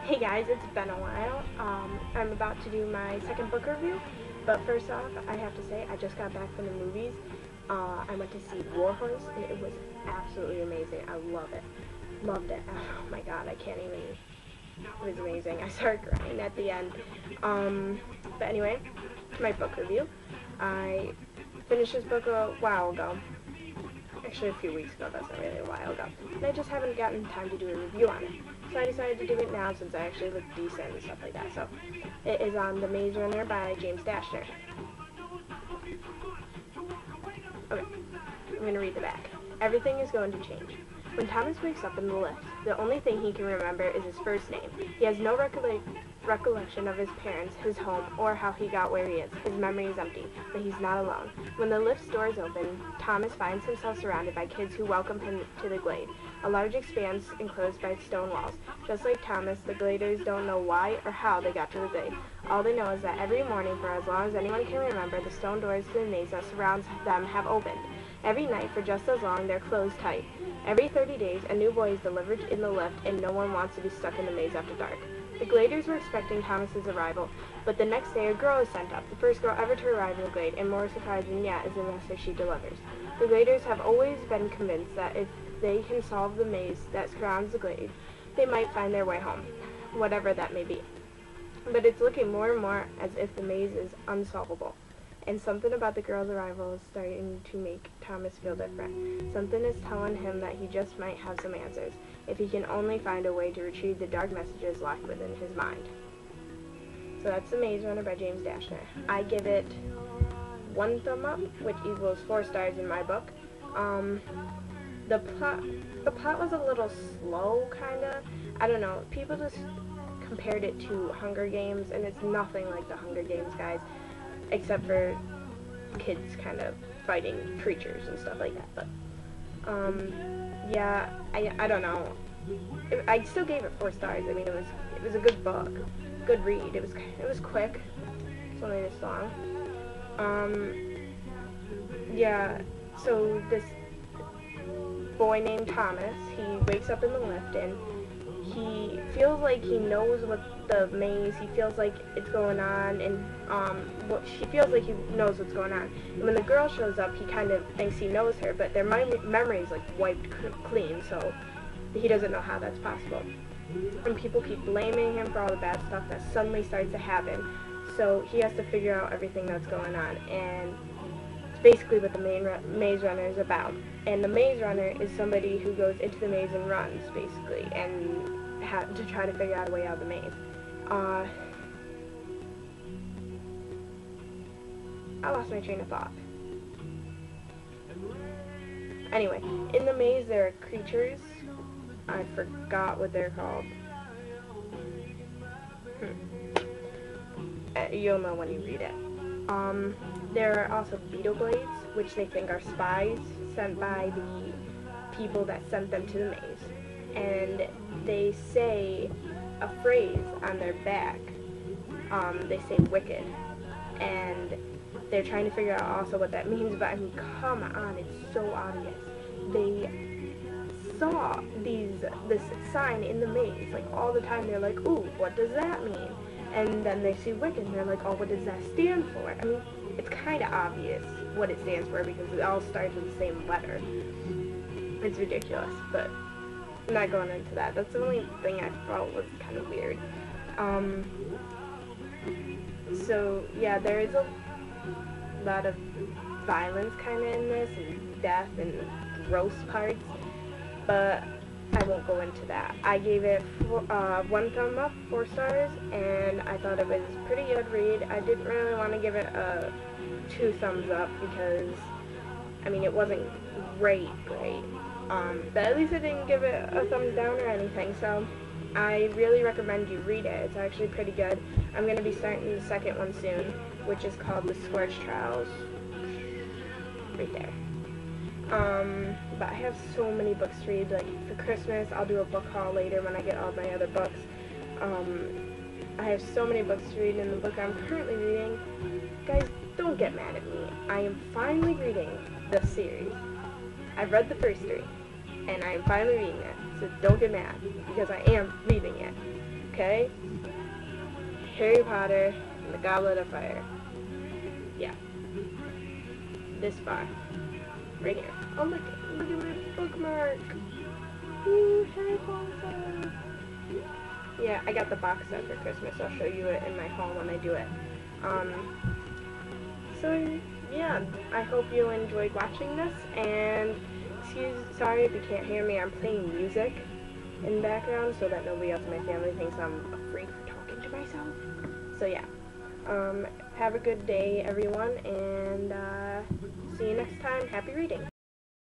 Hey guys, it's been a while. I'm about to do my second book review, but first off, I have to say I just got back from the movies. I went to see Warhorse, and it was absolutely amazing. I love it. Loved it. Oh my god, I can't even. It was amazing. I started crying at the end. But anyway, my book review. I finished this book a while ago. Actually, a few weeks ago. That's not really a while ago. And I just haven't gotten time to do a review on it. So I decided to do it now since I actually look decent and stuff like that. So it is on The Maze Runner by James Dashner. Okay, I'm going to read the back. Everything is going to change. When Thomas wakes up in the lift, the only thing he can remember is his first name. He has no recollection of his parents, his home, or how he got where he is. His memory is empty, but he's not alone. When the lift's doors open, Thomas finds himself surrounded by kids who welcome him to the glade, a large expanse enclosed by stone walls. Just like Thomas, the gladers don't know why or how they got to the glade. All they know is that every morning, for as long as anyone can remember, the stone doors to the maze that surrounds them have opened. Every night, for just as long, they're closed tight. Every 30 days, a new boy is delivered in the lift, and no one wants to be stuck in the maze after dark. The gladers were expecting Thomas's arrival, but the next day a girl is sent up, the first girl ever to arrive in the glade, and more surprising yet is the message she delivers. The gladers have always been convinced that if they can solve the maze that surrounds the glade, they might find their way home, whatever that may be. But it's looking more and more as if the maze is unsolvable. And something about the girl's arrival is starting to make Thomas feel different. Something is telling him that he just might have some answers, if he can only find a way to retrieve the dark messages locked within his mind. So that's The Maze Runner by James Dashner. I give it 1 thumb up, which equals 4 stars in my book. The plot was a little slow, kinda. I don't know. People just compared it to Hunger Games, and it's nothing like the Hunger Games, guys. Except for kids kind of fighting creatures and stuff like that. But, yeah, I don't know. I still gave it 4 stars. I mean, it was a good book, good read. It was quick. It's only this long. Yeah. So this boy named Thomas, he wakes up in the lift and he feels like he knows what the maze, he feels like it's going on, and she feels like he knows what's going on. And when the girl shows up, he kind of thinks he knows her, but their memory is like wiped clean, so he doesn't know how that's possible. And people keep blaming him for all the bad stuff that suddenly starts to happen, so he has to figure out everything that's going on, and it's basically what the Maze Runner is about. And the Maze Runner is somebody who goes into the maze and runs, basically, and to try to figure out a way out of the maze. I lost my train of thought. Anyway, in the maze there are creatures. I forgot what they're called. You'll know when you read it. There are also beetle blades, which they think are spies sent by the people that sent them to the maze. And they say a phrase on their back. They say wicked. And they're trying to figure out also what that means, but I mean, come on, it's so obvious. They saw this sign in the maze, like, all the time. They're like, ooh, what does that mean? And then they see wicked, and they're like, oh, what does that stand for? I mean, it's kind of obvious what it stands for because it all starts with the same letter. It's ridiculous, but I'm not going into that. That's the only thing I felt was kind of weird. So, yeah, there is a lot of violence kind of in this, and death, and gross parts, but I won't go into that. I gave it 1 thumb up, 4 stars, and I thought it was a pretty good read. I didn't really want to give it a 2 thumbs up because, I mean, it wasn't great. But at least I didn't give it a thumbs down or anything, so I really recommend you read it. It's actually pretty good. I'm going to be starting the second one soon, which is called The Scorch Trials. Right there. But I have so many books to read. Like, for Christmas, I'll do a book haul later when I get all my other books. I have so many books to read in the book I'm currently reading. Guys, don't get mad at me. I am finally reading the series. I've read the first 3, and I am finally reading it. So don't get mad, because I am reading it. okay? Harry Potter and the Goblet of Fire. Yeah. This far. Right here. Oh, look at my bookmark. Ooh, Harry Potter. Yeah, I got the box set for Christmas. I'll show you it in my haul when I do it. So, yeah, I hope you enjoyed watching this, and sorry if you can't hear me, I'm playing music in the background so that nobody else in my family thinks I'm a freak for talking to myself. So, yeah, have a good day, everyone, and see you next time. Happy reading.